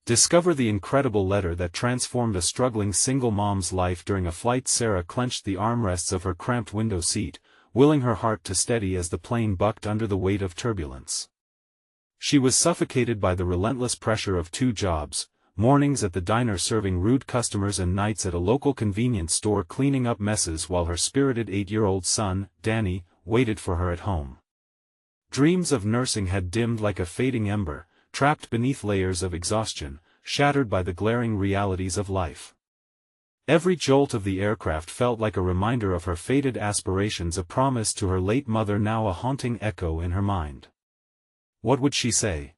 Discover the incredible letter that transformed a struggling single mom's life. During a flight, Sarah clenched the armrests of her cramped window seat, willing her heart to steady as the plane bucked under the weight of turbulence. She was suffocated by the relentless pressure of two jobs, mornings at the diner serving rude customers and nights at a local convenience store cleaning up messes while her spirited 8-year-old son, Danny, waited for her at home. Dreams of nursing had dimmed like a fading ember, trapped beneath layers of exhaustion, shattered by the glaring realities of life. Every jolt of the aircraft felt like a reminder of her faded aspirations, a promise to her late mother, now a haunting echo in her mind. What would she say?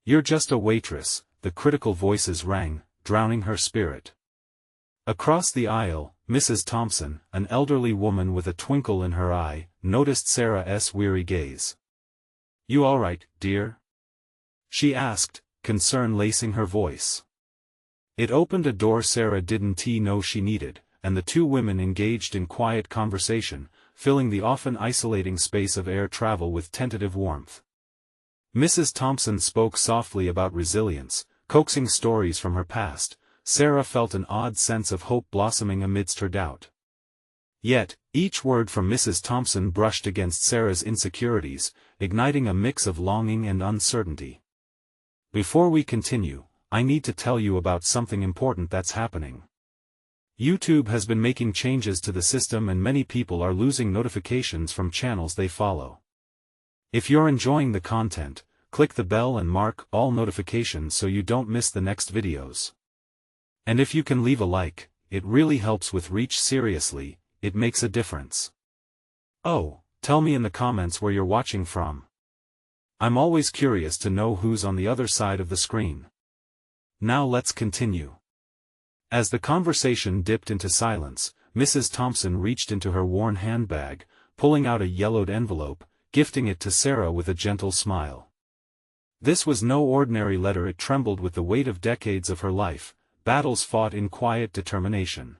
"You're just a waitress," the critical voices rang, drowning her spirit. Across the aisle, Mrs. Thompson, an elderly woman with a twinkle in her eye, noticed Sarah's weary gaze. "You all right, dear?" she asked, concern lacing her voice. It opened a door Sarah didn't know she needed, and the two women engaged in quiet conversation, filling the often isolating space of air travel with tentative warmth. Mrs. Thompson spoke softly about resilience, coaxing stories from her past. Sarah felt an odd sense of hope blossoming amidst her doubt. Yet, each word from Mrs. Thompson brushed against Sarah's insecurities, igniting a mix of longing and uncertainty. "Before we continue, I need to tell you about something important that's happening. YouTube has been making changes to the system and many people are losing notifications from channels they follow. If you're enjoying the content, click the bell and mark all notifications so you don't miss the next videos. And if you can leave a like, it really helps with reach. Seriously, it makes a difference. Oh, tell me in the comments where you're watching from. I'm always curious to know who's on the other side of the screen. Now let's continue." As the conversation dipped into silence, Mrs. Thompson reached into her worn handbag, pulling out a yellowed envelope, gifting it to Sarah with a gentle smile. This was no ordinary letter. It trembled with the weight of decades of her life, battles fought in quiet determination.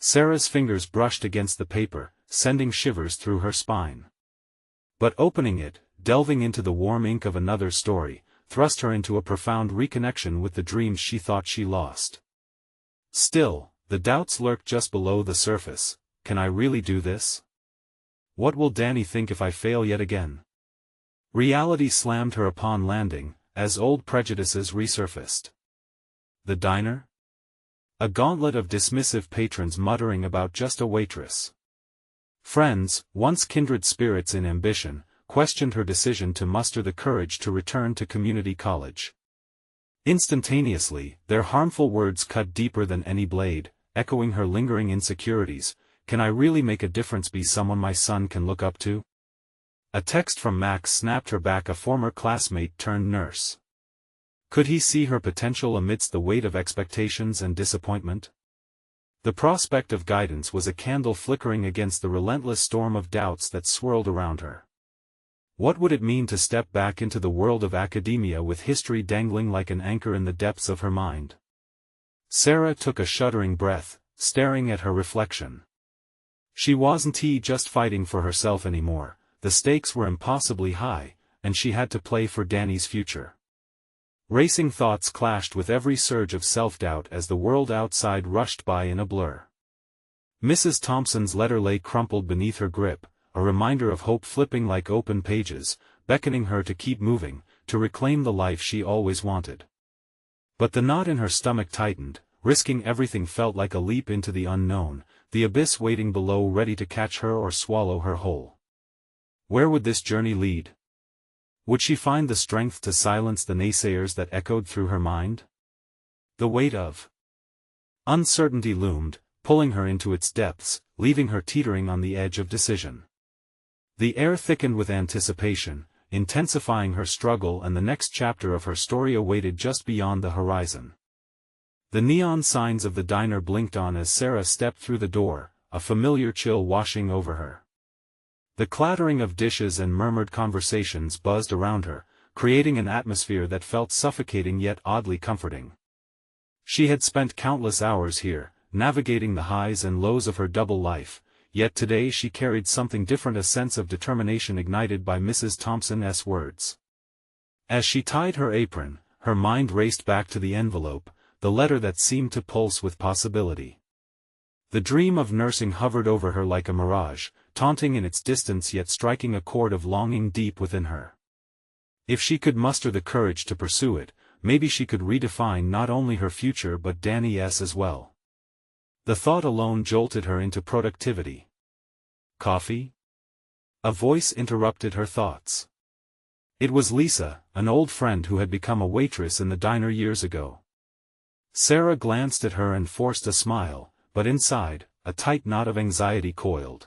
Sarah's fingers brushed against the paper, sending shivers through her spine. But opening it, delving into the warm ink of another story, thrust her into a profound reconnection with the dreams she thought she lost. Still, the doubts lurked just below the surface. Can I really do this? What will Danny think if I fail yet again? Reality slammed her upon landing, as old prejudices resurfaced. The diner? A gauntlet of dismissive patrons muttering about just a waitress. Friends, once kindred spirits in ambition, questioned her decision to muster the courage to return to community college. Instantaneously, their harmful words cut deeper than any blade, echoing her lingering insecurities. Can I really make a difference? Be someone my son can look up to? A text from Max snapped her back, a former classmate turned nurse. Could he see her potential amidst the weight of expectations and disappointment? The prospect of guidance was a candle flickering against the relentless storm of doubts that swirled around her. What would it mean to step back into the world of academia with history dangling like an anchor in the depths of her mind? Sarah took a shuddering breath, staring at her reflection. She wasn't just fighting for herself anymore. The stakes were impossibly high, and she had to play for Danny's future. Racing thoughts clashed with every surge of self-doubt as the world outside rushed by in a blur. Mrs. Thompson's letter lay crumpled beneath her grip, a reminder of hope flipping like open pages, beckoning her to keep moving, to reclaim the life she always wanted. But the knot in her stomach tightened. Risking everything felt like a leap into the unknown, the abyss waiting below ready to catch her or swallow her whole. Where would this journey lead? Would she find the strength to silence the naysayers that echoed through her mind? The weight of uncertainty loomed, pulling her into its depths, leaving her teetering on the edge of decision. The air thickened with anticipation, intensifying her struggle, and the next chapter of her story awaited just beyond the horizon. The neon signs of the diner blinked on as Sarah stepped through the door, a familiar chill washing over her. The clattering of dishes and murmured conversations buzzed around her, creating an atmosphere that felt suffocating yet oddly comforting. She had spent countless hours here, navigating the highs and lows of her double life, yet today she carried something different, a sense of determination ignited by Mrs. Thompson's words. As she tied her apron, her mind raced back to the envelope, the letter that seemed to pulse with possibility. The dream of nursing hovered over her like a mirage, taunting in its distance yet striking a chord of longing deep within her. If she could muster the courage to pursue it, maybe she could redefine not only her future but Danny's as well. The thought alone jolted her into productivity. Coffee? A voice interrupted her thoughts. It was Lisa, an old friend who had become a waitress in the diner years ago. Sarah glanced at her and forced a smile, but inside, a tight knot of anxiety coiled.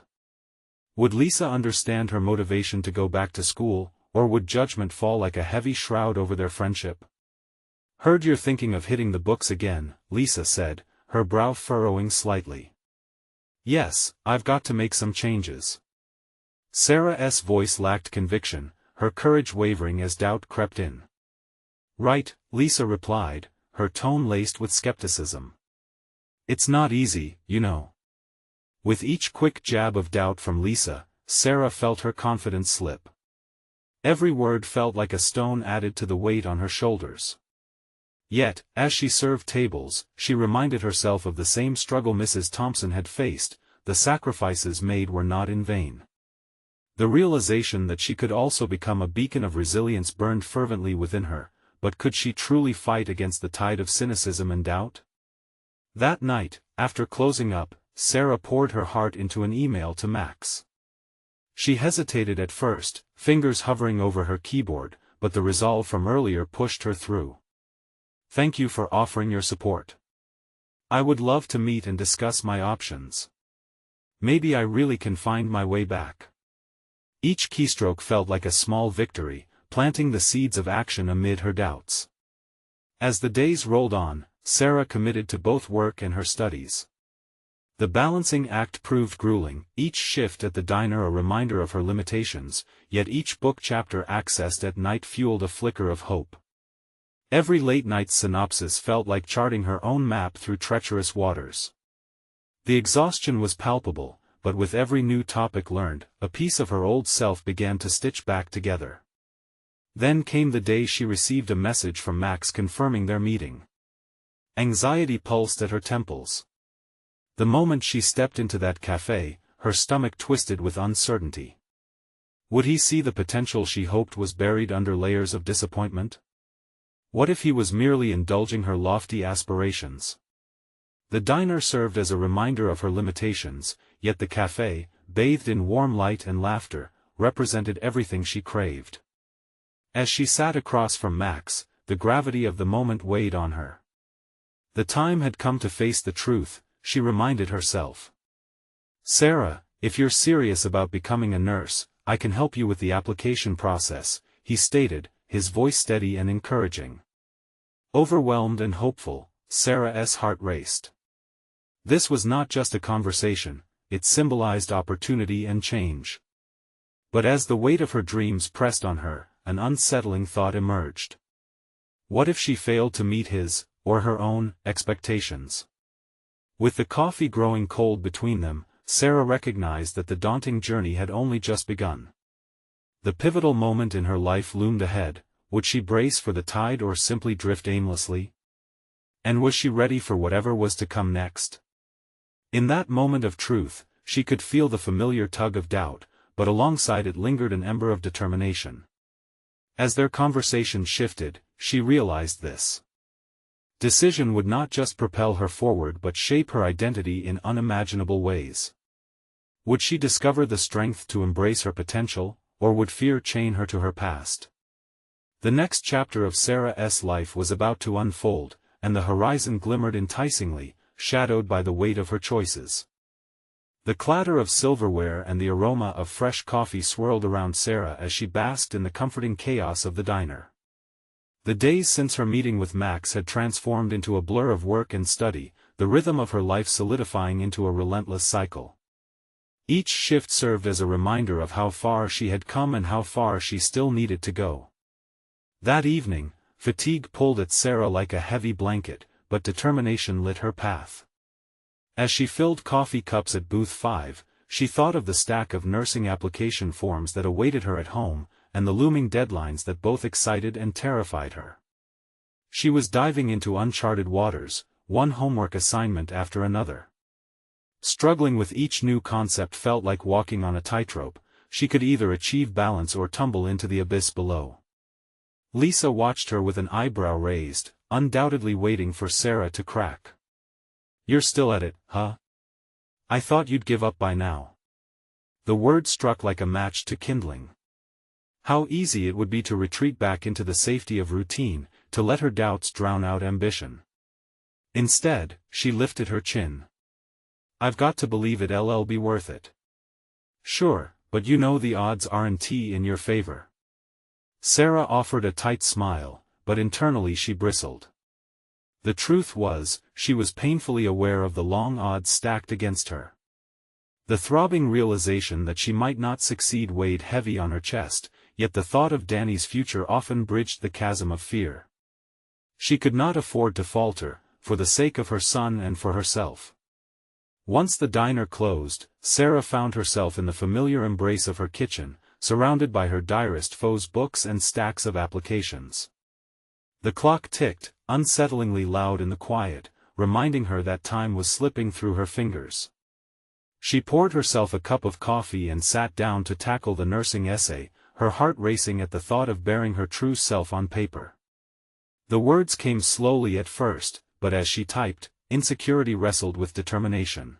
Would Lisa understand her motivation to go back to school, or would judgment fall like a heavy shroud over their friendship? "Heard you're thinking of hitting the books again," Lisa said, her brow furrowing slightly. "Yes, I've got to make some changes." Sarah's voice lacked conviction, her courage wavering as doubt crept in. "Right," Lisa replied, her tone laced with skepticism. "It's not easy, you know." With each quick jab of doubt from Lisa, Sarah felt her confidence slip. Every word felt like a stone added to the weight on her shoulders. Yet, as she served tables, she reminded herself of the same struggle Mrs. Thompson had faced. The sacrifices made were not in vain. The realization that she could also become a beacon of resilience burned fervently within her, but could she truly fight against the tide of cynicism and doubt? That night, after closing up, Sarah poured her heart into an email to Max. She hesitated at first, fingers hovering over her keyboard, but the resolve from earlier pushed her through. "Thank you for offering your support. I would love to meet and discuss my options. Maybe I really can find my way back." Each keystroke felt like a small victory, planting the seeds of action amid her doubts. As the days rolled on, Sarah committed to both work and her studies. The balancing act proved grueling, each shift at the diner a reminder of her limitations, yet each book chapter accessed at night fueled a flicker of hope. Every late-night synopsis felt like charting her own map through treacherous waters. The exhaustion was palpable, but with every new topic learned, a piece of her old self began to stitch back together. Then came the day she received a message from Max confirming their meeting. Anxiety pulsed at her temples. The moment she stepped into that cafe, her stomach twisted with uncertainty. Would he see the potential she hoped was buried under layers of disappointment? What if he was merely indulging her lofty aspirations? The diner served as a reminder of her limitations, yet the cafe, bathed in warm light and laughter, represented everything she craved. As she sat across from Max, the gravity of the moment weighed on her. The time had come to face the truth, she reminded herself. "Sarah, if you're serious about becoming a nurse, I can help you with the application process," he stated, his voice steady and encouraging. Overwhelmed and hopeful, Sarah's heart raced. This was not just a conversation, it symbolized opportunity and change. But as the weight of her dreams pressed on her, an unsettling thought emerged. What if she failed to meet his, or her own, expectations? With the coffee growing cold between them, Sarah recognized that the daunting journey had only just begun. The pivotal moment in her life loomed ahead. Would she brace for the tide or simply drift aimlessly? And was she ready for whatever was to come next? In that moment of truth, she could feel the familiar tug of doubt, but alongside it lingered an ember of determination. As their conversation shifted, she realized this. Decision would not just propel her forward but shape her identity in unimaginable ways. Would she discover the strength to embrace her potential, or would fear chain her to her past? The next chapter of Sarah's life was about to unfold, and the horizon glimmered enticingly, shadowed by the weight of her choices. The clatter of silverware and the aroma of fresh coffee swirled around Sarah as she basked in the comforting chaos of the diner. The days since her meeting with Max had transformed into a blur of work and study, the rhythm of her life solidifying into a relentless cycle. Each shift served as a reminder of how far she had come and how far she still needed to go. That evening, fatigue pulled at Sarah like a heavy blanket, but determination lit her path. As she filled coffee cups at booth 5, she thought of the stack of nursing application forms that awaited her at home, and the looming deadlines that both excited and terrified her. She was diving into uncharted waters, one homework assignment after another. Struggling with each new concept felt like walking on a tightrope. She could either achieve balance or tumble into the abyss below. Lisa watched her with an eyebrow raised, undoubtedly waiting for Sarah to crack. "You're still at it, huh? I thought you'd give up by now." The word struck like a match to kindling. How easy it would be to retreat back into the safety of routine, to let her doubts drown out ambition. Instead, she lifted her chin. "I've got to believe it'll be worth it." "Sure, but you know the odds aren't in your favor." Sarah offered a tight smile, but internally she bristled. The truth was, she was painfully aware of the long odds stacked against her. The throbbing realization that she might not succeed weighed heavy on her chest, yet the thought of Danny's future often bridged the chasm of fear. She could not afford to falter, for the sake of her son and for herself. Once the diner closed, Sarah found herself in the familiar embrace of her kitchen, surrounded by her direst foe's books and stacks of applications. The clock ticked, unsettlingly loud in the quiet, reminding her that time was slipping through her fingers. She poured herself a cup of coffee and sat down to tackle the nursing essay, her heart racing at the thought of bearing her true self on paper. The words came slowly at first, but as she typed, insecurity wrestled with determination.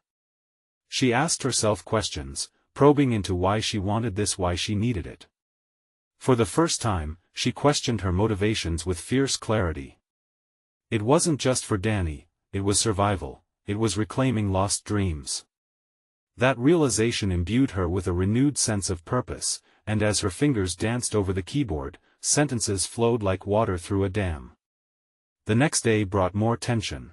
She asked herself questions, probing into why she wanted this, why she needed it. For the first time, she questioned her motivations with fierce clarity. It wasn't just for Danny, it was survival, it was reclaiming lost dreams. That realization imbued her with a renewed sense of purpose, and as her fingers danced over the keyboard, sentences flowed like water through a dam. The next day brought more tension.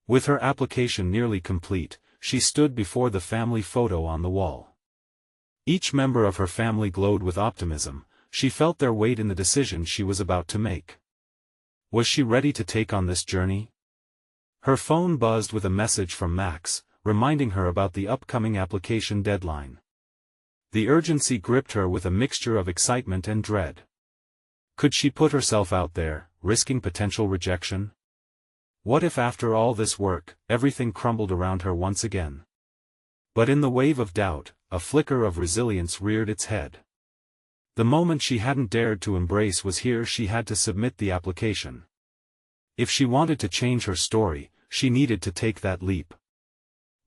With her application nearly complete, she stood before the family photo on the wall. Each member of her family glowed with optimism. She felt their weight in the decision she was about to make. Was she ready to take on this journey? Her phone buzzed with a message from Max, reminding her about the upcoming application deadline. The urgency gripped her with a mixture of excitement and dread. Could she put herself out there, risking potential rejection? What if after all this work, everything crumbled around her once again? But in the wave of doubt, a flicker of resilience reared its head. The moment she hadn't dared to embrace was here. She had to submit the application. If she wanted to change her story, she needed to take that leap.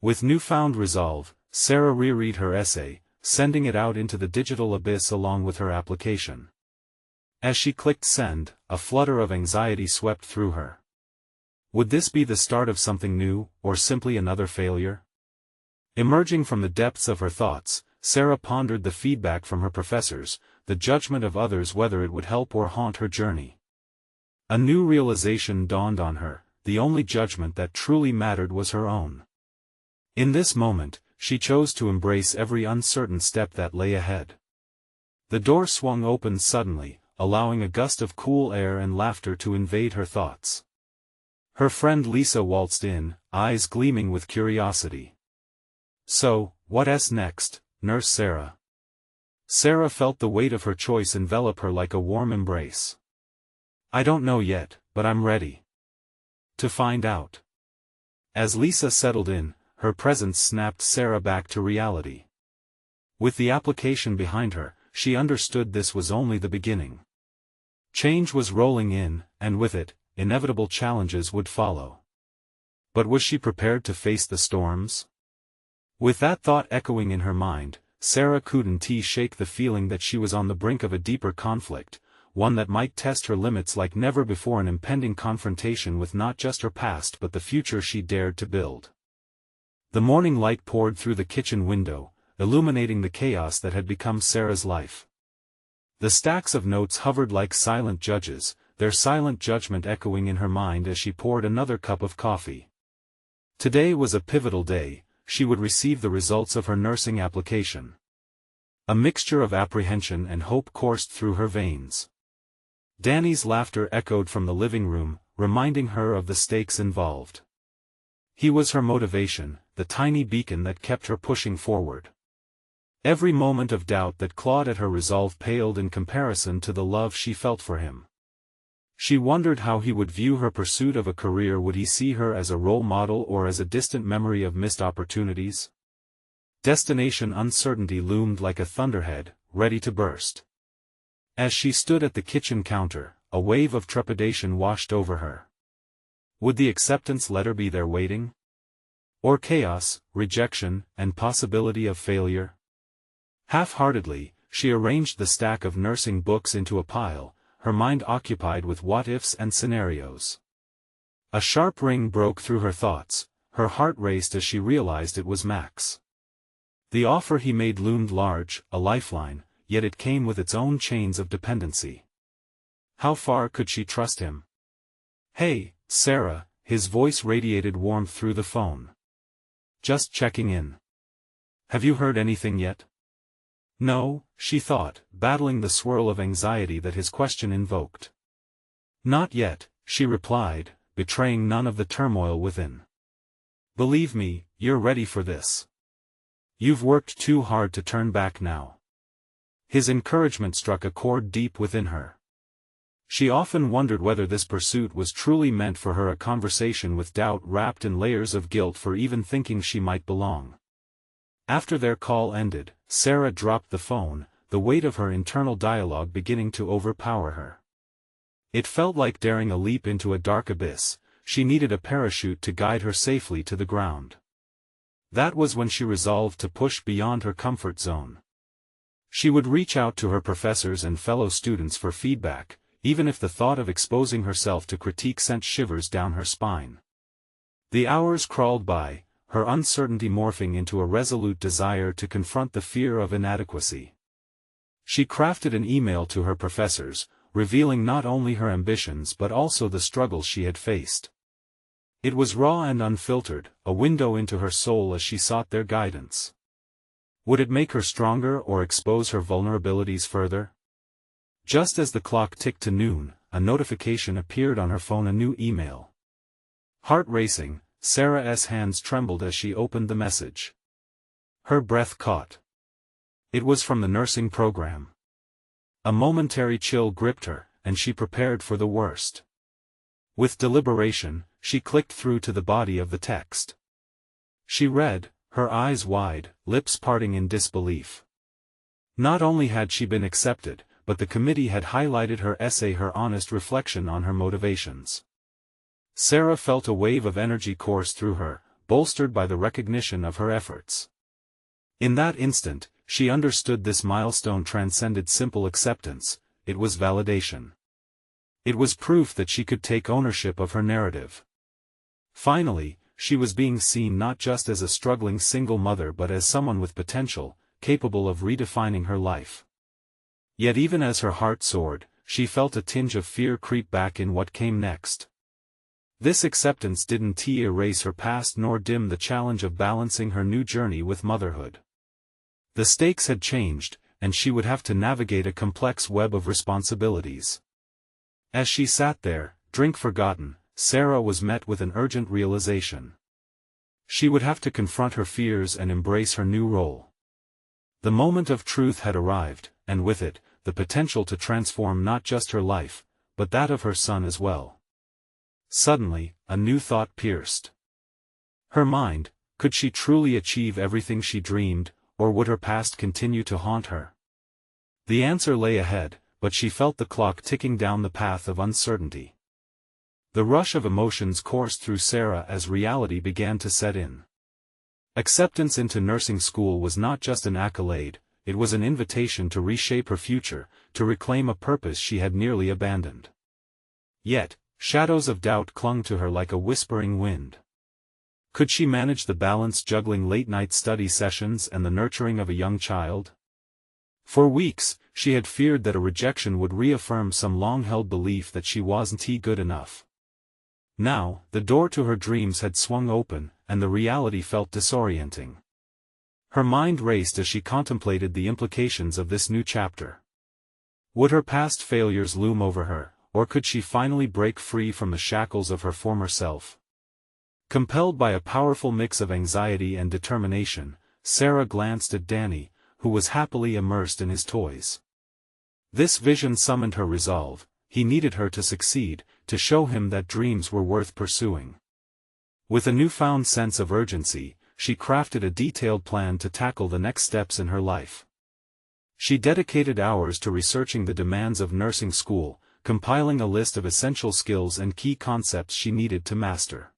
With newfound resolve, Sarah reread her essay, sending it out into the digital abyss along with her application. As she clicked send, a flutter of anxiety swept through her. Would this be the start of something new, or simply another failure? Emerging from the depths of her thoughts, Sarah pondered the feedback from her professors, the judgment of others, whether it would help or haunt her journey. A new realization dawned on her: the only judgment that truly mattered was her own. In this moment, she chose to embrace every uncertain step that lay ahead. The door swung open suddenly, allowing a gust of cool air and laughter to invade her thoughts. Her friend Lisa waltzed in, eyes gleaming with curiosity. "So, what's next, Nurse Sarah?" Sarah felt the weight of her choice envelop her like a warm embrace. "I don't know yet, but I'm ready to find out." As Lisa settled in, her presence snapped Sarah back to reality. With the application behind her, she understood this was only the beginning. Change was rolling in, and with it, inevitable challenges would follow. But was she prepared to face the storms? With that thought echoing in her mind, Sarah couldn't shake the feeling that she was on the brink of a deeper conflict, one that might test her limits like never before, an impending confrontation with not just her past but the future she dared to build. The morning light poured through the kitchen window, illuminating the chaos that had become Sarah's life. The stacks of notes hovered like silent judges, their silent judgment echoing in her mind as she poured another cup of coffee. Today was a pivotal day. She would receive the results of her nursing application. A mixture of apprehension and hope coursed through her veins. Danny's laughter echoed from the living room, reminding her of the stakes involved. He was her motivation, the tiny beacon that kept her pushing forward. Every moment of doubt that clawed at her resolve paled in comparison to the love she felt for him. She wondered how he would view her pursuit of a career. Would he see her as a role model or as a distant memory of missed opportunities? Destination uncertainty loomed like a thunderhead, ready to burst. As she stood at the kitchen counter, a wave of trepidation washed over her. Would the acceptance letter be there waiting? Or chaos, rejection, and possibility of failure? Half-heartedly, she arranged the stack of nursing books into a pile, her mind occupied with what-ifs and scenarios. A sharp ring broke through her thoughts, her heart raced as she realized it was Max. The offer he made loomed large, a lifeline, yet it came with its own chains of dependency. How far could she trust him? "Hey, Sarah," his voice radiated warmth through the phone. "Just checking in. Have you heard anything yet?" No, she thought, battling the swirl of anxiety that his question invoked. "Not yet," she replied, betraying none of the turmoil within. "Believe me, you're ready for this. You've worked too hard to turn back now." His encouragement struck a chord deep within her. She often wondered whether this pursuit was truly meant for her, a conversation with doubt wrapped in layers of guilt for even thinking she might belong. After their call ended, Sarah dropped the phone, the weight of her internal dialogue beginning to overpower her. It felt like daring a leap into a dark abyss. She needed a parachute to guide her safely to the ground. That was when she resolved to push beyond her comfort zone. She would reach out to her professors and fellow students for feedback, even if the thought of exposing herself to critique sent shivers down her spine. The hours crawled by, her uncertainty morphing into a resolute desire to confront the fear of inadequacy. She crafted an email to her professors, revealing not only her ambitions but also the struggles she had faced. It was raw and unfiltered, a window into her soul as she sought their guidance. Would it make her stronger or expose her vulnerabilities further? Just as the clock ticked to noon, a notification appeared on her phone, a new email. Heart racing, Sarah's hands trembled as she opened the message. Her breath caught. It was from the nursing program. A momentary chill gripped her, and she prepared for the worst. With deliberation, she clicked through to the body of the text. She read, her eyes wide, lips parting in disbelief. Not only had she been accepted, but the committee had highlighted her essay, her honest reflection on her motivations. Sarah felt a wave of energy course through her, bolstered by the recognition of her efforts. In that instant, she understood this milestone transcended simple acceptance, it was validation. It was proof that she could take ownership of her narrative. Finally, she was being seen not just as a struggling single mother but as someone with potential, capable of redefining her life. Yet even as her heart soared, she felt a tinge of fear creep back in what came next. This acceptance didn't erase her past nor dim the challenge of balancing her new journey with motherhood. The stakes had changed, and she would have to navigate a complex web of responsibilities. As she sat there, drink forgotten, Sarah was met with an urgent realization. She would have to confront her fears and embrace her new role. The moment of truth had arrived, and with it, the potential to transform not just her life, but that of her son as well. Suddenly, a new thought pierced her mind. Could she truly achieve everything she dreamed, or would her past continue to haunt her? The answer lay ahead, but she felt the clock ticking down the path of uncertainty. The rush of emotions coursed through Sarah as reality began to set in. Acceptance into nursing school was not just an accolade, it was an invitation to reshape her future, to reclaim a purpose she had nearly abandoned. Yet, shadows of doubt clung to her like a whispering wind. Could she manage the balance, juggling late-night study sessions and the nurturing of a young child? For weeks, she had feared that a rejection would reaffirm some long-held belief that she wasn't good enough. Now, the door to her dreams had swung open, and the reality felt disorienting. Her mind raced as she contemplated the implications of this new chapter. Would her past failures loom over her, or could she finally break free from the shackles of her former self? Compelled by a powerful mix of anxiety and determination, Sarah glanced at Danny, who was happily immersed in his toys. This vision summoned her resolve. he needed her to succeed, to show him that dreams were worth pursuing. With a newfound sense of urgency, she crafted a detailed plan to tackle the next steps in her life. She dedicated hours to researching the demands of nursing school, compiling a list of essential skills and key concepts she needed to master.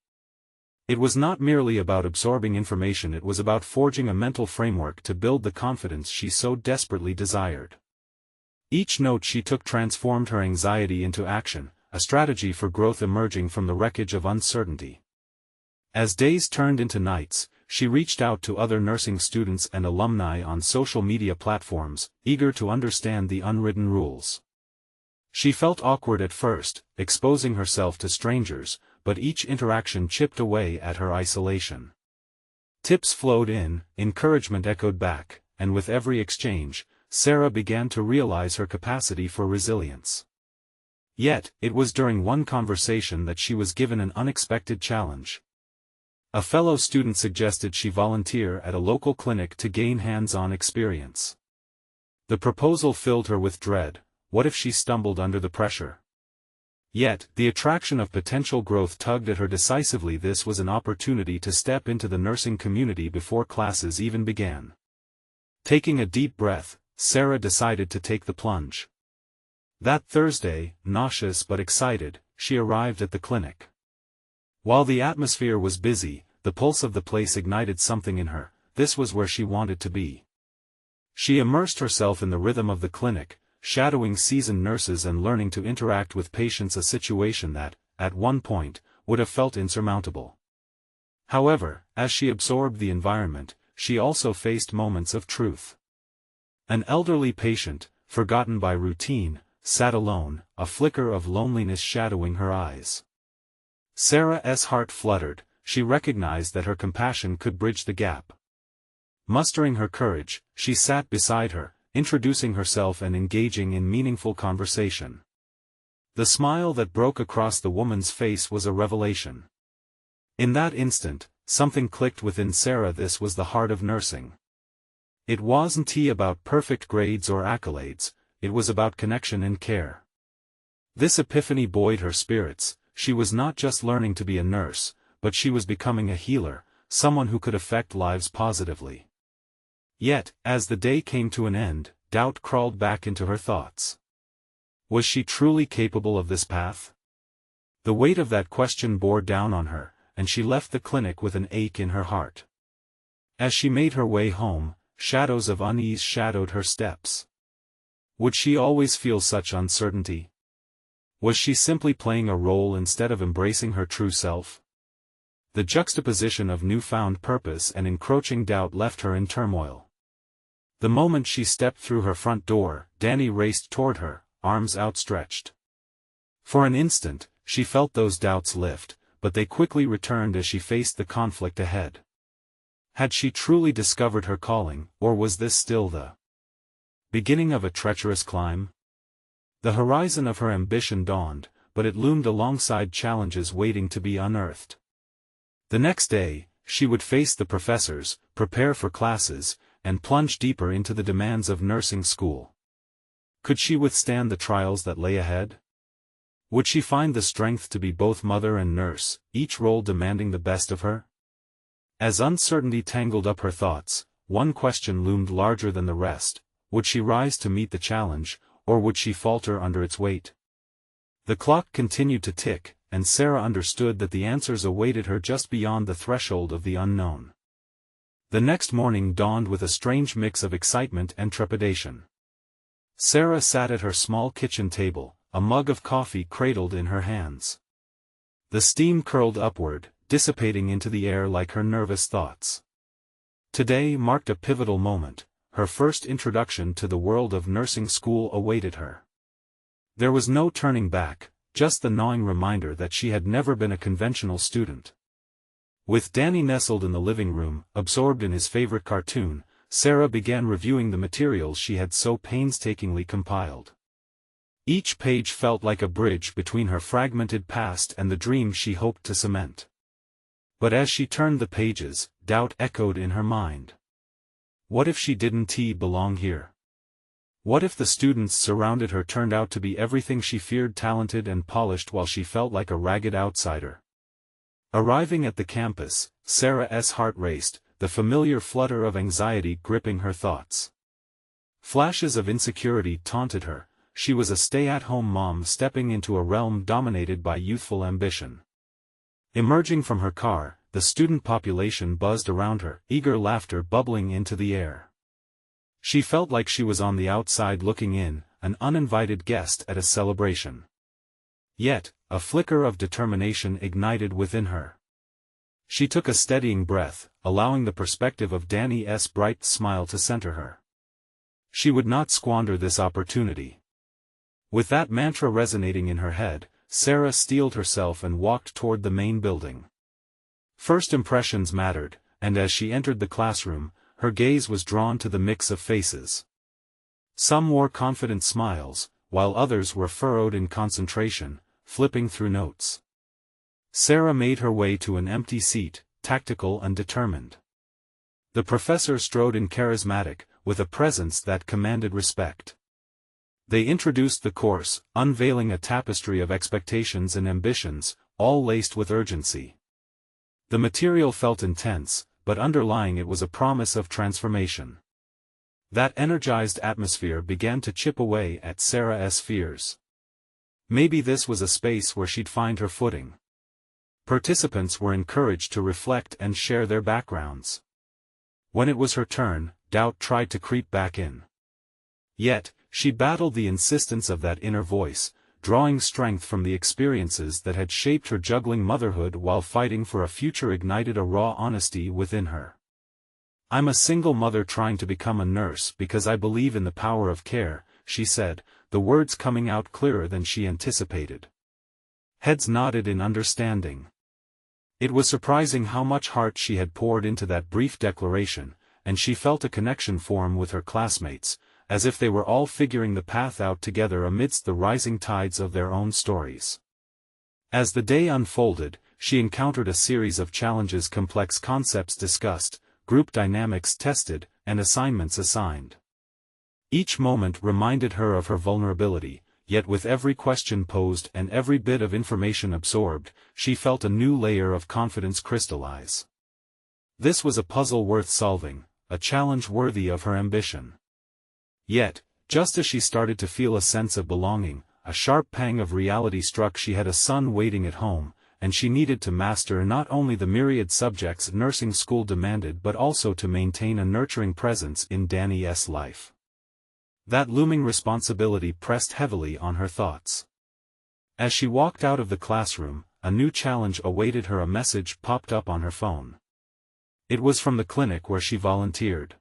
It was not merely about absorbing information, it was about forging a mental framework to build the confidence she so desperately desired. Each note she took transformed her anxiety into action, a strategy for growth emerging from the wreckage of uncertainty. As days turned into nights, she reached out to other nursing students and alumni on social media platforms, eager to understand the unwritten rules. She felt awkward at first, exposing herself to strangers, but each interaction chipped away at her isolation. Tips flowed in, encouragement echoed back, and with every exchange, Sarah began to realize her capacity for resilience. Yet, it was during one conversation that she was given an unexpected challenge. A fellow student suggested she volunteer at a local clinic to gain hands-on experience. The proposal filled her with dread. What if she stumbled under the pressure? Yet, the attraction of potential growth tugged at her decisively. This was an opportunity to step into the nursing community before classes even began. Taking a deep breath, Sarah decided to take the plunge. That Thursday, nauseous but excited, she arrived at the clinic. While the atmosphere was busy, the pulse of the place ignited something in her. This was where she wanted to be. She immersed herself in the rhythm of the clinic, shadowing seasoned nurses and learning to interact with patients, a situation that, at one point, would have felt insurmountable. However, as she absorbed the environment, she also faced moments of truth. An elderly patient, forgotten by routine, sat alone, a flicker of loneliness shadowing her eyes. Sarah's heart fluttered. She recognized that her compassion could bridge the gap. Mustering her courage, she sat beside her, introducing herself and engaging in meaningful conversation. The smile that broke across the woman's face was a revelation. In that instant, something clicked within Sarah. This was the heart of nursing. It wasn't about perfect grades or accolades, it was about connection and care. This epiphany buoyed her spirits. She was not just learning to be a nurse, but she was becoming a healer, someone who could affect lives positively. Yet, as the day came to an end, doubt crawled back into her thoughts. Was she truly capable of this path? The weight of that question bore down on her, and she left the clinic with an ache in her heart. As she made her way home, shadows of unease shadowed her steps. Would she always feel such uncertainty? Was she simply playing a role instead of embracing her true self? The juxtaposition of newfound purpose and encroaching doubt left her in turmoil. The moment she stepped through her front door, Danny raced toward her, arms outstretched. For an instant, she felt those doubts lift, but they quickly returned as she faced the conflict ahead. Had she truly discovered her calling, or was this still the beginning of a treacherous climb? The horizon of her ambition dawned, but it loomed alongside challenges waiting to be unearthed. The next day, she would face the professors, prepare for classes, and plunge deeper into the demands of nursing school. Could she withstand the trials that lay ahead? Would she find the strength to be both mother and nurse, each role demanding the best of her? As uncertainty tangled up her thoughts, one question loomed larger than the rest: would she rise to meet the challenge, or would she falter under its weight? The clock continued to tick, and Sarah understood that the answers awaited her just beyond the threshold of the unknown. The next morning dawned with a strange mix of excitement and trepidation. Sarah sat at her small kitchen table, a mug of coffee cradled in her hands. The steam curled upward, dissipating into the air like her nervous thoughts. Today marked a pivotal moment. Her first introduction to the world of nursing school awaited her. There was no turning back, just the gnawing reminder that she had never been a conventional student. With Danny nestled in the living room, absorbed in his favorite cartoon, Sarah began reviewing the materials she had so painstakingly compiled. Each page felt like a bridge between her fragmented past and the dream she hoped to cement. But as she turned the pages, doubt echoed in her mind. What if she didn't belong here? What if the students surrounded her turned out to be everything she feared, talented and polished, while she felt like a ragged outsider? Arriving at the campus, Sarah's heart raced, the familiar flutter of anxiety gripping her thoughts. Flashes of insecurity taunted her. She was a stay-at-home mom stepping into a realm dominated by youthful ambition. Emerging from her car, the student population buzzed around her, eager laughter bubbling into the air. She felt like she was on the outside looking in, an uninvited guest at a celebration. Yet, a flicker of determination ignited within her. She took a steadying breath, allowing the perspective of Danny's bright smile to center her. She would not squander this opportunity. With that mantra resonating in her head, Sarah steeled herself and walked toward the main building. First impressions mattered, and as she entered the classroom, her gaze was drawn to the mix of faces. Some wore confident smiles, while others were furrowed in concentration, flipping through notes. Sarah made her way to an empty seat, tactical and determined. The professor strode in charismatic, with a presence that commanded respect. They introduced the course, unveiling a tapestry of expectations and ambitions, all laced with urgency. The material felt intense, but underlying it was a promise of transformation. That energized atmosphere began to chip away at Sarah's fears. Maybe this was a space where she'd find her footing. Participants were encouraged to reflect and share their backgrounds. When it was her turn, doubt tried to creep back in. Yet, she battled the insistence of that inner voice, drawing strength from the experiences that had shaped her, juggling motherhood while fighting for a future, ignited a raw honesty within her. "I'm a single mother trying to become a nurse because I believe in the power of care," she said, the words coming out clearer than she anticipated. Heads nodded in understanding. It was surprising how much heart she had poured into that brief declaration, and she felt a connection form with her classmates, as if they were all figuring the path out together amidst the rising tides of their own stories. As the day unfolded, she encountered a series of challenges, complex concepts discussed, group dynamics tested, and assignments assigned. Each moment reminded her of her vulnerability, yet with every question posed and every bit of information absorbed, she felt a new layer of confidence crystallize. This was a puzzle worth solving, a challenge worthy of her ambition. Yet, just as she started to feel a sense of belonging, a sharp pang of reality struck. She had a son waiting at home, and she needed to master not only the myriad subjects nursing school demanded but also to maintain a nurturing presence in Danny's life. That looming responsibility pressed heavily on her thoughts. As she walked out of the classroom, a new challenge awaited her. A message popped up on her phone. It was from the clinic where she volunteered.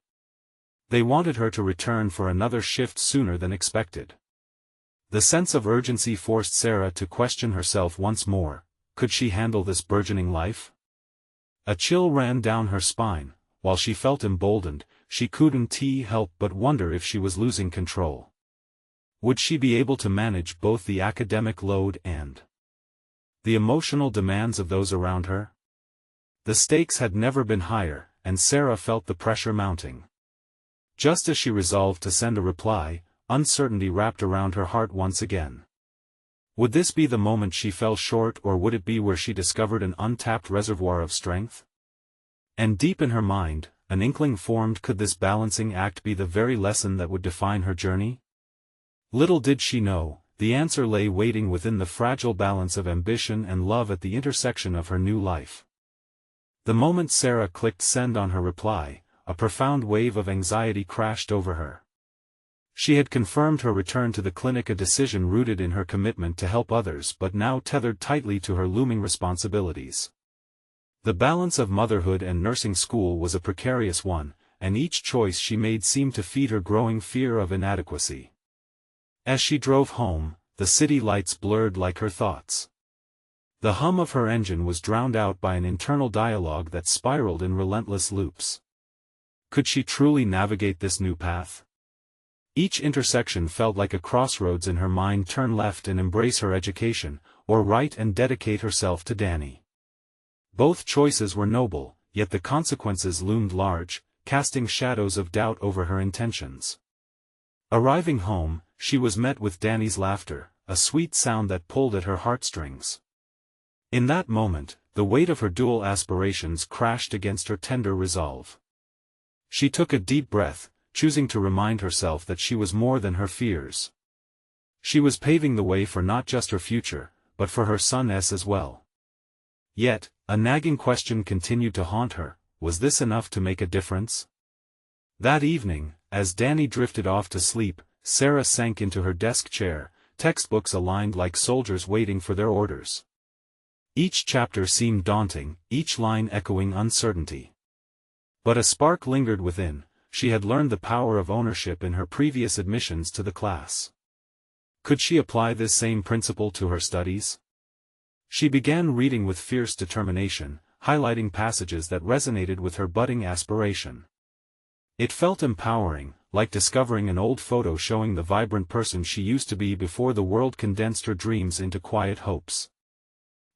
They wanted her to return for another shift sooner than expected. The sense of urgency forced Sarah to question herself once more. Could she handle this burgeoning life? A chill ran down her spine. While she felt emboldened, she couldn't help but wonder if she was losing control. Would she be able to manage both the academic load and the emotional demands of those around her? The stakes had never been higher, and Sarah felt the pressure mounting. Just as she resolved to send a reply, uncertainty wrapped around her heart once again. Would this be the moment she fell short, or would it be where she discovered an untapped reservoir of strength? And deep in her mind, an inkling formed: could this balancing act be the very lesson that would define her journey? Little did she know, the answer lay waiting within the fragile balance of ambition and love at the intersection of her new life. The moment Sarah clicked send on her reply, a profound wave of anxiety crashed over her. She had confirmed her return to the clinic, a decision rooted in her commitment to help others but now tethered tightly to her looming responsibilities. The balance of motherhood and nursing school was a precarious one, and each choice she made seemed to feed her growing fear of inadequacy. As she drove home, the city lights blurred like her thoughts. The hum of her engine was drowned out by an internal dialogue that spiraled in relentless loops. Could she truly navigate this new path? Each intersection felt like a crossroads in her mind: turn left and embrace her education, or right and dedicate herself to Danny. Both choices were noble, yet the consequences loomed large, casting shadows of doubt over her intentions. Arriving home, she was met with Danny's laughter, a sweet sound that pulled at her heartstrings. In that moment, the weight of her dual aspirations crashed against her tender resolve. She took a deep breath, choosing to remind herself that she was more than her fears. She was paving the way for not just her future, but for her son's as well. Yet, a nagging question continued to haunt her: was this enough to make a difference? That evening, as Danny drifted off to sleep, Sarah sank into her desk chair, textbooks aligned like soldiers waiting for their orders. Each chapter seemed daunting, each line echoing uncertainty. But a spark lingered within. She had learned the power of ownership in her previous admissions to the class. Could she apply this same principle to her studies? She began reading with fierce determination, highlighting passages that resonated with her budding aspiration. It felt empowering, like discovering an old photo showing the vibrant person she used to be before the world condensed her dreams into quiet hopes.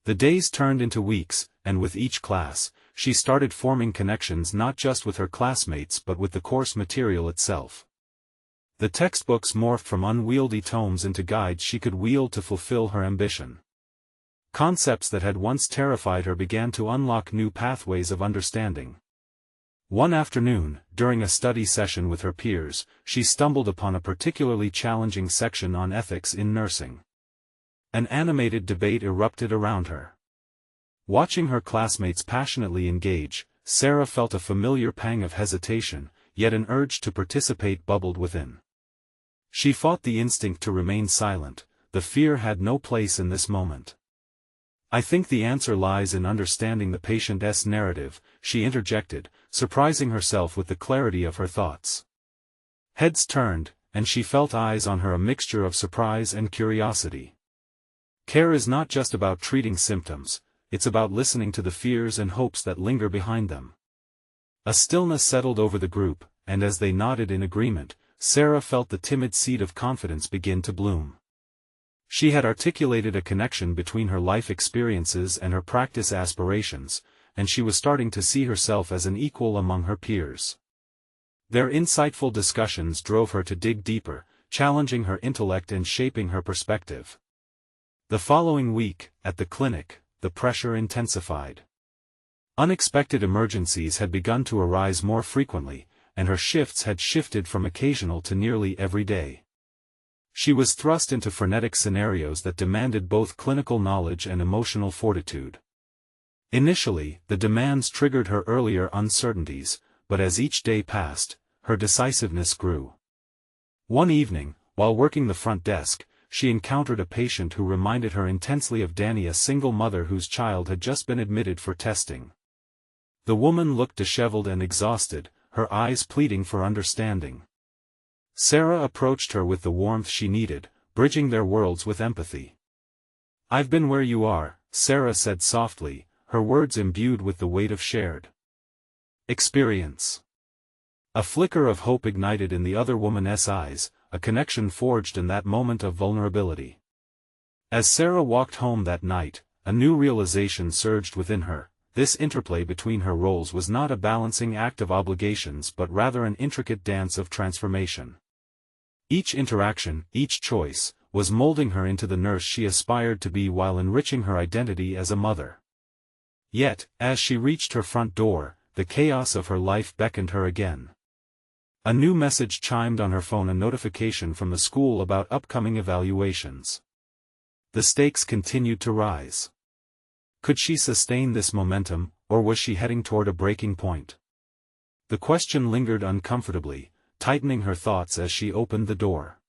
The days turned into weeks, and with each class, she started forming connections not just with her classmates but with the course material itself. The textbooks morphed from unwieldy tomes into guides she could wield to fulfill her ambition. Concepts that had once terrified her began to unlock new pathways of understanding. One afternoon, during a study session with her peers, she stumbled upon a particularly challenging section on ethics in nursing. An animated debate erupted around her. Watching her classmates passionately engage, Sarah felt a familiar pang of hesitation, yet an urge to participate bubbled within. She fought the instinct to remain silent. The fear had no place in this moment. "I think the answer lies in understanding the patient's narrative," she interjected, surprising herself with the clarity of her thoughts. Heads turned, and she felt eyes on her, a mixture of surprise and curiosity. Care is not just about treating symptoms, it's about listening to the fears and hopes that linger behind them. A stillness settled over the group, and as they nodded in agreement, Sarah felt the timid seed of confidence begin to bloom. She had articulated a connection between her life experiences and her practice aspirations, and she was starting to see herself as an equal among her peers. Their insightful discussions drove her to dig deeper, challenging her intellect and shaping her perspective. The following week, at the clinic, the pressure intensified. Unexpected emergencies had begun to arise more frequently, and her shifts had shifted from occasional to nearly every day. She was thrust into frenetic scenarios that demanded both clinical knowledge and emotional fortitude. Initially, the demands triggered her earlier uncertainties, but as each day passed, her decisiveness grew. One evening, while working the front desk, she encountered a patient who reminded her intensely of Danny, a single mother whose child had just been admitted for testing. The woman looked disheveled and exhausted, her eyes pleading for understanding. Sarah approached her with the warmth she needed, bridging their worlds with empathy. "I've been where you are," Sarah said softly, her words imbued with the weight of shared experience. A flicker of hope ignited in the other woman's eyes, a connection forged in that moment of vulnerability. As Sarah walked home that night, a new realization surged within her. This interplay between her roles was not a balancing act of obligations but rather an intricate dance of transformation. Each interaction, each choice, was molding her into the nurse she aspired to be while enriching her identity as a mother. Yet, as she reached her front door, the chaos of her life beckoned her again. A new message chimed on her phone, a notification from the school about upcoming evaluations. The stakes continued to rise. Could she sustain this momentum, or was she heading toward a breaking point? The question lingered uncomfortably, tightening her thoughts as she opened the door.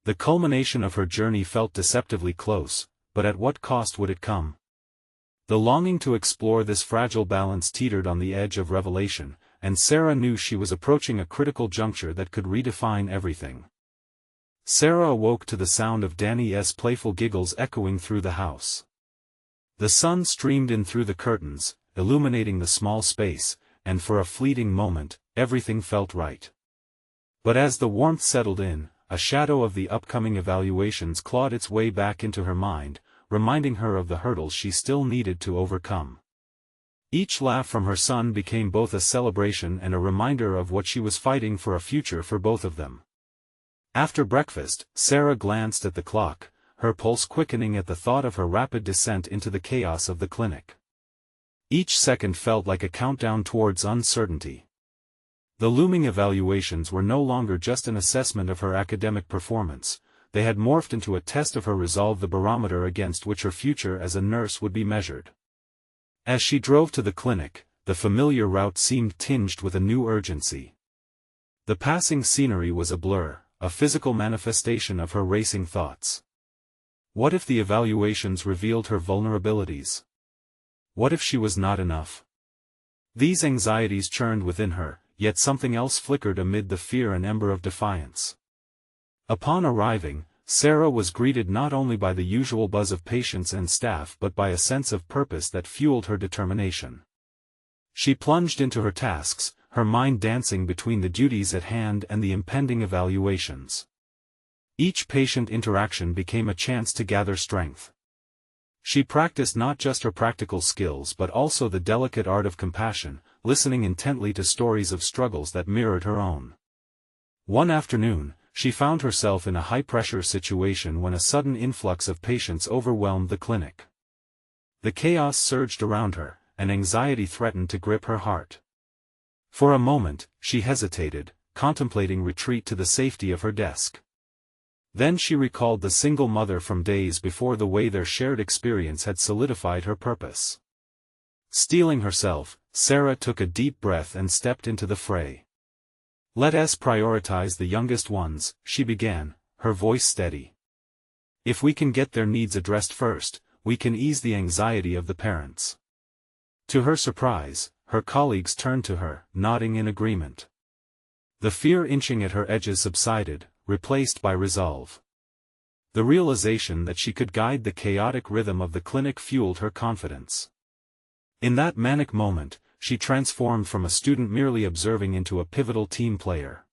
The culmination of her journey felt deceptively close, but at what cost would it come? The longing to explore this fragile balance teetered on the edge of revelation, and Sarah knew she was approaching a critical juncture that could redefine everything. Sarah awoke to the sound of Danny's playful giggles echoing through the house. The sun streamed in through the curtains, illuminating the small space, and for a fleeting moment, everything felt right. But as the warmth settled in, a shadow of the upcoming evaluations clawed its way back into her mind, reminding her of the hurdles she still needed to overcome. Each laugh from her son became both a celebration and a reminder of what she was fighting for, a future for both of them. After breakfast, Sarah glanced at the clock, her pulse quickening at the thought of her rapid descent into the chaos of the clinic. Each second felt like a countdown towards uncertainty. The looming evaluations were no longer just an assessment of her academic performance, they had morphed into a test of her resolve, the barometer against which her future as a nurse would be measured. As she drove to the clinic, the familiar route seemed tinged with a new urgency. The passing scenery was a blur, a physical manifestation of her racing thoughts. What if the evaluations revealed her vulnerabilities? What if she was not enough? These anxieties churned within her, yet something else flickered amid the fear, an ember of defiance. Upon arriving, Sarah was greeted not only by the usual buzz of patients and staff but by a sense of purpose that fueled her determination. She plunged into her tasks, her mind dancing between the duties at hand and the impending evaluations. Each patient interaction became a chance to gather strength. She practiced not just her practical skills but also the delicate art of compassion, listening intently to stories of struggles that mirrored her own. One afternoon, she found herself in a high-pressure situation when a sudden influx of patients overwhelmed the clinic. The chaos surged around her, and anxiety threatened to grip her heart. For a moment, she hesitated, contemplating retreat to the safety of her desk. Then she recalled the single mother from days before, the way their shared experience had solidified her purpose. Steeling herself, Sarah took a deep breath and stepped into the fray. "Let us prioritize the youngest ones," she began, her voice steady. "If we can get their needs addressed first, we can ease the anxiety of the parents." To her surprise, her colleagues turned to her, nodding in agreement. The fear inching at her edges subsided, replaced by resolve. The realization that she could guide the chaotic rhythm of the clinic fueled her confidence. In that manic moment, she transformed from a student merely observing into a pivotal team player.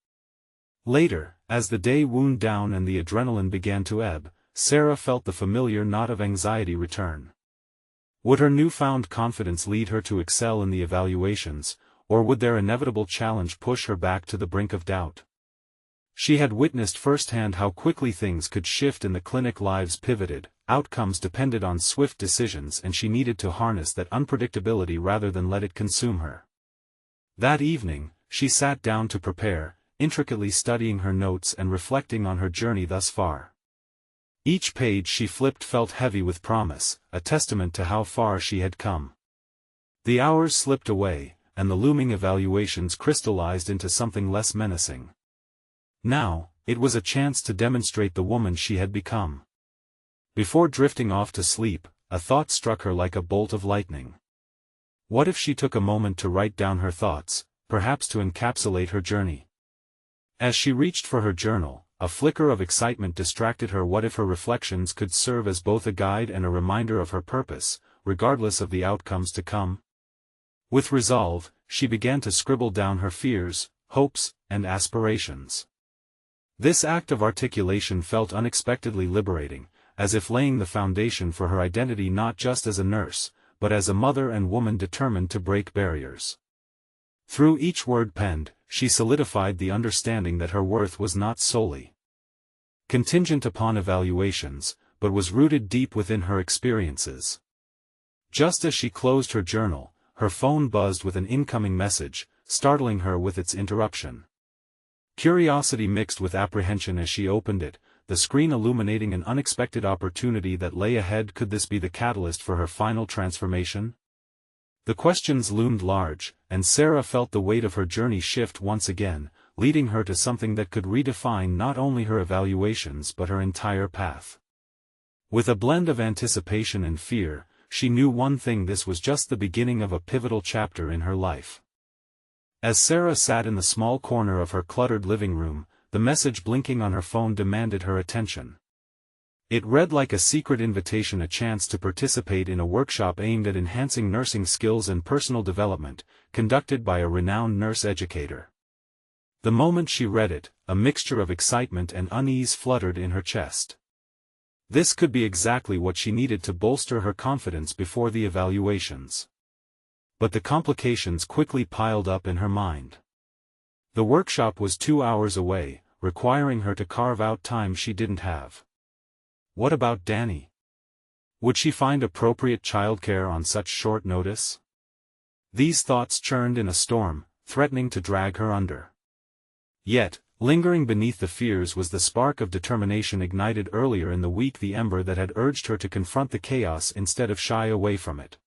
Later, as the day wound down and the adrenaline began to ebb, Sarah felt the familiar knot of anxiety return. Would her newfound confidence lead her to excel in the evaluations, or would their inevitable challenge push her back to the brink of doubt? She had witnessed firsthand how quickly things could shift in the clinic. Lives pivoted, outcomes depended on swift decisions, and she needed to harness that unpredictability rather than let it consume her. That evening, she sat down to prepare, intricately studying her notes and reflecting on her journey thus far. Each page she flipped felt heavy with promise, a testament to how far she had come. The hours slipped away, and the looming evaluations crystallized into something less menacing. Now, it was a chance to demonstrate the woman she had become. Before drifting off to sleep, a thought struck her like a bolt of lightning. What if she took a moment to write down her thoughts, perhaps to encapsulate her journey? As she reached for her journal, a flicker of excitement distracted her. What if her reflections could serve as both a guide and a reminder of her purpose, regardless of the outcomes to come? With resolve, she began to scribble down her fears, hopes, and aspirations. This act of articulation felt unexpectedly liberating, as if laying the foundation for her identity not just as a nurse, but as a mother and woman determined to break barriers. Through each word penned, she solidified the understanding that her worth was not solely contingent upon evaluations, but was rooted deep within her experiences. Just as she closed her journal, her phone buzzed with an incoming message, startling her with its interruption. Curiosity mixed with apprehension as she opened it, the screen illuminating an unexpected opportunity that lay ahead. Could this be the catalyst for her final transformation? The questions loomed large, and Sarah felt the weight of her journey shift once again, leading her to something that could redefine not only her evaluations but her entire path. With a blend of anticipation and fear, she knew one thing: this was just the beginning of a pivotal chapter in her life. As Sarah sat in the small corner of her cluttered living room, the message blinking on her phone demanded her attention. It read like a secret invitation, a chance to participate in a workshop aimed at enhancing nursing skills and personal development, conducted by a renowned nurse educator. The moment she read it, a mixture of excitement and unease fluttered in her chest. This could be exactly what she needed to bolster her confidence before the evaluations. But the complications quickly piled up in her mind. The workshop was 2 hours away, requiring her to carve out time she didn't have. What about Danny? Would she find appropriate childcare on such short notice? These thoughts churned in a storm, threatening to drag her under. Yet, lingering beneath the fears was the spark of determination ignited earlier in the week, the ember that had urged her to confront the chaos instead of shy away from it.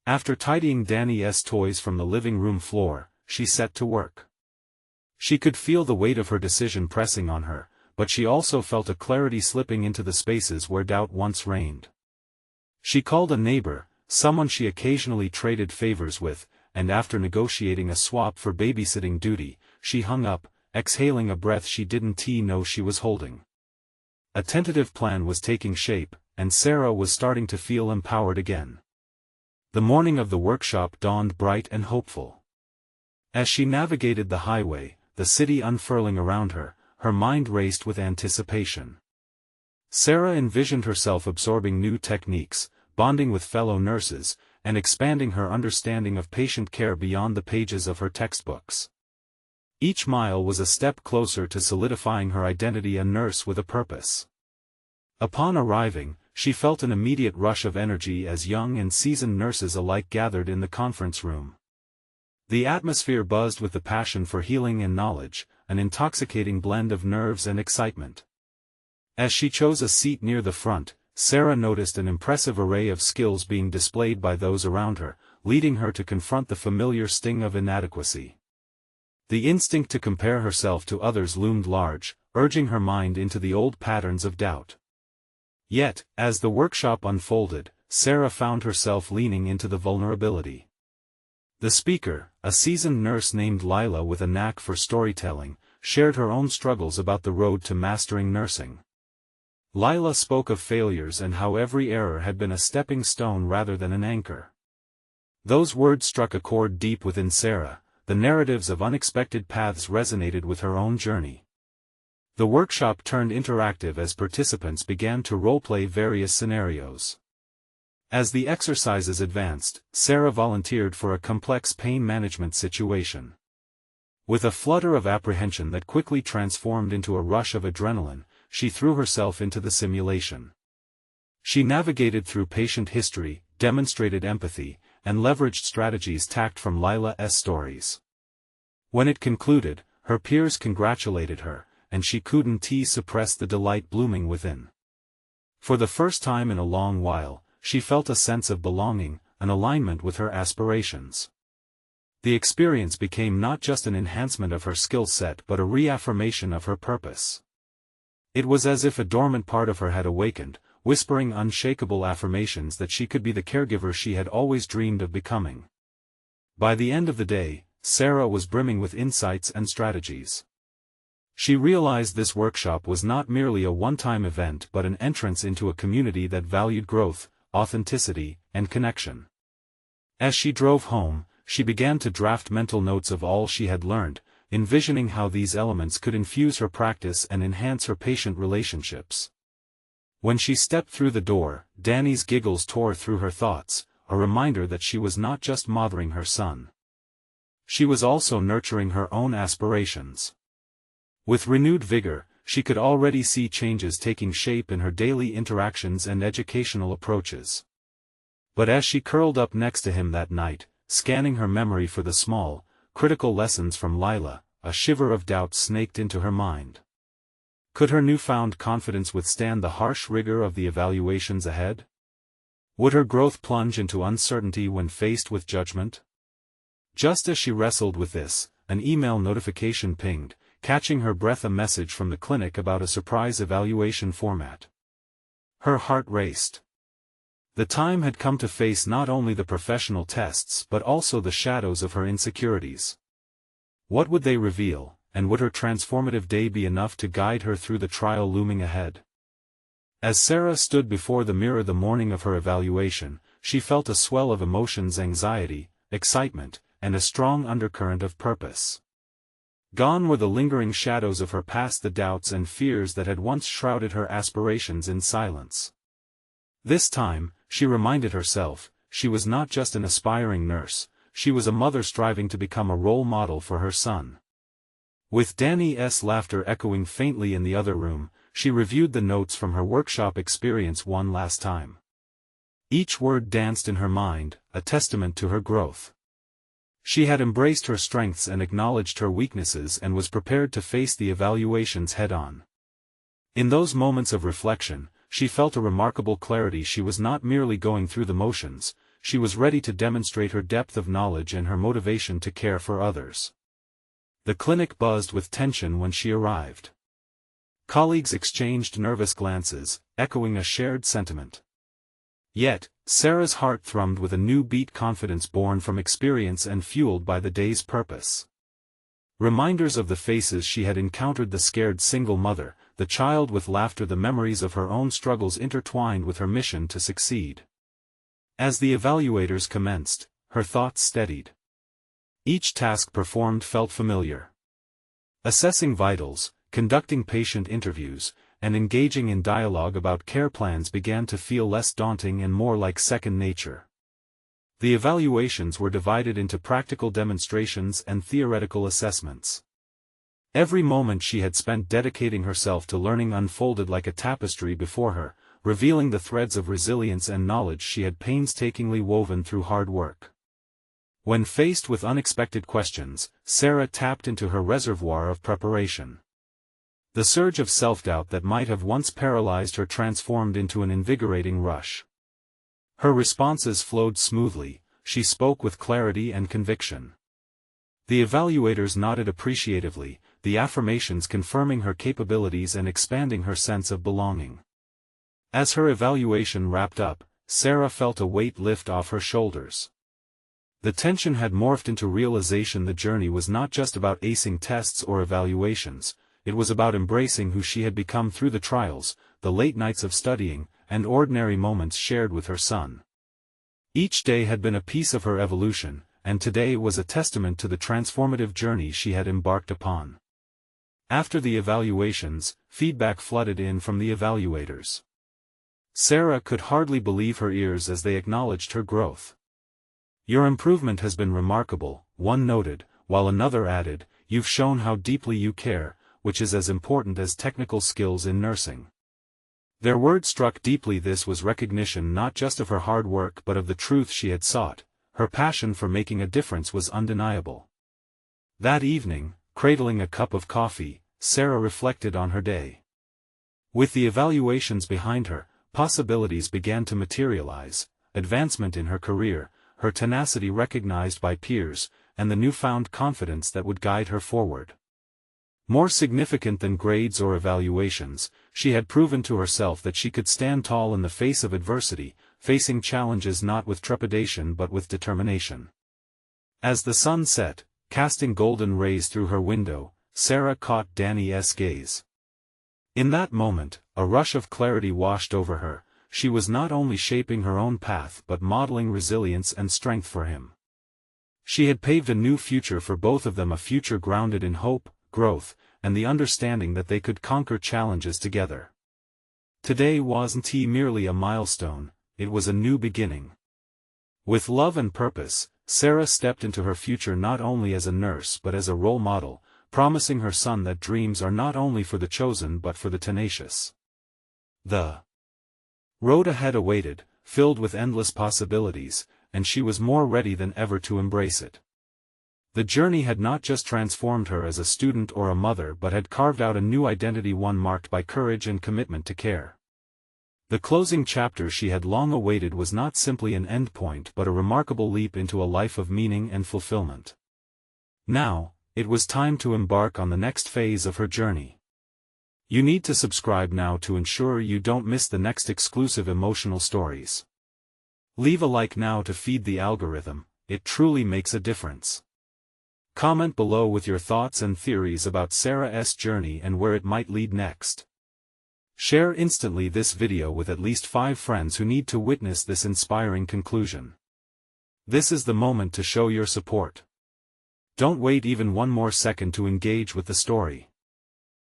After tidying Danny's toys from the living room floor, she set to work. She could feel the weight of her decision pressing on her, but she also felt a clarity slipping into the spaces where doubt once reigned. She called a neighbor, someone she occasionally traded favors with, and after negotiating a swap for babysitting duty, she hung up, exhaling a breath she didn't know she was holding. A tentative plan was taking shape, and Sarah was starting to feel empowered again. The morning of the workshop dawned bright and hopeful. As she navigated the highway, the city unfurling around her, her mind raced with anticipation. Sarah envisioned herself absorbing new techniques, bonding with fellow nurses, and expanding her understanding of patient care beyond the pages of her textbooks. Each mile was a step closer to solidifying her identity, a nurse with a purpose. Upon arriving, she felt an immediate rush of energy as young and seasoned nurses alike gathered in the conference room. The atmosphere buzzed with the passion for healing and knowledge, an intoxicating blend of nerves and excitement. As she chose a seat near the front, Sarah noticed an impressive array of skills being displayed by those around her, leading her to confront the familiar sting of inadequacy. The instinct to compare herself to others loomed large, urging her mind into the old patterns of doubt. Yet, as the workshop unfolded, Sarah found herself leaning into the vulnerability. The speaker, a seasoned nurse named Lila with a knack for storytelling, shared her own struggles about the road to mastering nursing. Lila spoke of failures and how every error had been a stepping stone rather than an anchor. Those words struck a chord deep within Sarah. The narratives of unexpected paths resonated with her own journey. The workshop turned interactive as participants began to role-play various scenarios. As the exercises advanced, Sarah volunteered for a complex pain management situation. With a flutter of apprehension that quickly transformed into a rush of adrenaline, she threw herself into the simulation. She navigated through patient history, demonstrated empathy, and leveraged strategies tacked from Lila's stories. When it concluded, her peers congratulated her, and she couldn't suppress the delight blooming within. For the first time in a long while, she felt a sense of belonging, an alignment with her aspirations. The experience became not just an enhancement of her skill set but a reaffirmation of her purpose. It was as if a dormant part of her had awakened, whispering unshakable affirmations that she could be the caregiver she had always dreamed of becoming. By the end of the day, Sarah was brimming with insights and strategies. She realized this workshop was not merely a one-time event but an entrance into a community that valued growth, authenticity, and connection. As she drove home, she began to draft mental notes of all she had learned, envisioning how these elements could infuse her practice and enhance her patient relationships. When she stepped through the door, Danny's giggles tore through her thoughts, a reminder that she was not just mothering her son. She was also nurturing her own aspirations. With renewed vigor, she could already see changes taking shape in her daily interactions and educational approaches. But as she curled up next to him that night, scanning her memory for the small, critical lessons from Lila, a shiver of doubt snaked into her mind. Could her newfound confidence withstand the harsh rigor of the evaluations ahead? Would her growth plunge into uncertainty when faced with judgment? Just as she wrestled with this, an email notification pinged, catching her breath, a message from the clinic about a surprise evaluation format. Her heart raced. The time had come to face not only the professional tests but also the shadows of her insecurities. What would they reveal, and would her transformative day be enough to guide her through the trial looming ahead? As Sarah stood before the mirror the morning of her evaluation, she felt a swell of emotions: anxiety, excitement, and a strong undercurrent of purpose. Gone were the lingering shadows of her past, the doubts and fears that had once shrouded her aspirations in silence. This time, she reminded herself, she was not just an aspiring nurse, she was a mother striving to become a role model for her son. With Danny's laughter echoing faintly in the other room, she reviewed the notes from her workshop experience one last time. Each word danced in her mind, a testament to her growth. She had embraced her strengths and acknowledged her weaknesses and was prepared to face the evaluations head-on. In those moments of reflection, she felt a remarkable clarity. She was not merely going through the motions, she was ready to demonstrate her depth of knowledge and her motivation to care for others. The clinic buzzed with tension when she arrived. Colleagues exchanged nervous glances, echoing a shared sentiment. Yet, Sarah's heart thrummed with a new beat, confidence born from experience and fueled by the day's purpose. Reminders of the faces she had encountered, the scared single mother, the child with laughter, the memories of her own struggles intertwined with her mission to succeed. As the evaluators commenced, her thoughts steadied. Each task performed felt familiar. Assessing vitals, conducting patient interviews, and engaging in dialogue about care plans began to feel less daunting and more like second nature. The evaluations were divided into practical demonstrations and theoretical assessments. Every moment she had spent dedicating herself to learning unfolded like a tapestry before her, revealing the threads of resilience and knowledge she had painstakingly woven through hard work. When faced with unexpected questions, Sarah tapped into her reservoir of preparation. The surge of self-doubt that might have once paralyzed her transformed into an invigorating rush. Her responses flowed smoothly, she spoke with clarity and conviction. The evaluators nodded appreciatively, the affirmations confirming her capabilities and expanding her sense of belonging. As her evaluation wrapped up, Sarah felt a weight lift off her shoulders. The tension had morphed into realization. The journey was not just about acing tests or evaluations, it was about embracing who she had become through the trials, the late nights of studying, and ordinary moments shared with her son. Each day had been a piece of her evolution, and today was a testament to the transformative journey she had embarked upon. After the evaluations, feedback flooded in from the evaluators. Sarah could hardly believe her ears as they acknowledged her growth. "Your improvement has been remarkable," one noted, while another added, "You've shown how deeply you care, which is as important as technical skills in nursing." Their words struck deeply. This was recognition not just of her hard work but of the truth she had sought. Her passion for making a difference was undeniable. That evening, cradling a cup of coffee, Sarah reflected on her day. With the evaluations behind her, possibilities began to materialize: advancement in her career, her tenacity recognized by peers, and the newfound confidence that would guide her forward. More significant than grades or evaluations, she had proven to herself that she could stand tall in the face of adversity, facing challenges not with trepidation but with determination. As the sun set, casting golden rays through her window, Sarah caught Danny's gaze. In that moment, a rush of clarity washed over her. She was not only shaping her own path but modeling resilience and strength for him. She had paved a new future for both of them, a future grounded in hope, growth, and the understanding that they could conquer challenges together. Today wasn't merely a milestone, it was a new beginning. With love and purpose, Sarah stepped into her future not only as a nurse but as a role model, promising her son that dreams are not only for the chosen but for the tenacious. The road ahead awaited, filled with endless possibilities, and she was more ready than ever to embrace it. The journey had not just transformed her as a student or a mother but had carved out a new identity, one marked by courage and commitment to care. The closing chapter she had long awaited was not simply an endpoint but a remarkable leap into a life of meaning and fulfillment. Now, it was time to embark on the next phase of her journey. You need to subscribe now to ensure you don't miss the next exclusive emotional stories. Leave a like now to feed the algorithm, it truly makes a difference. Comment below with your thoughts and theories about Sarah's journey and where it might lead next. Share instantly this video with at least 5 friends who need to witness this inspiring conclusion. This is the moment to show your support. Don't wait even one more second to engage with the story.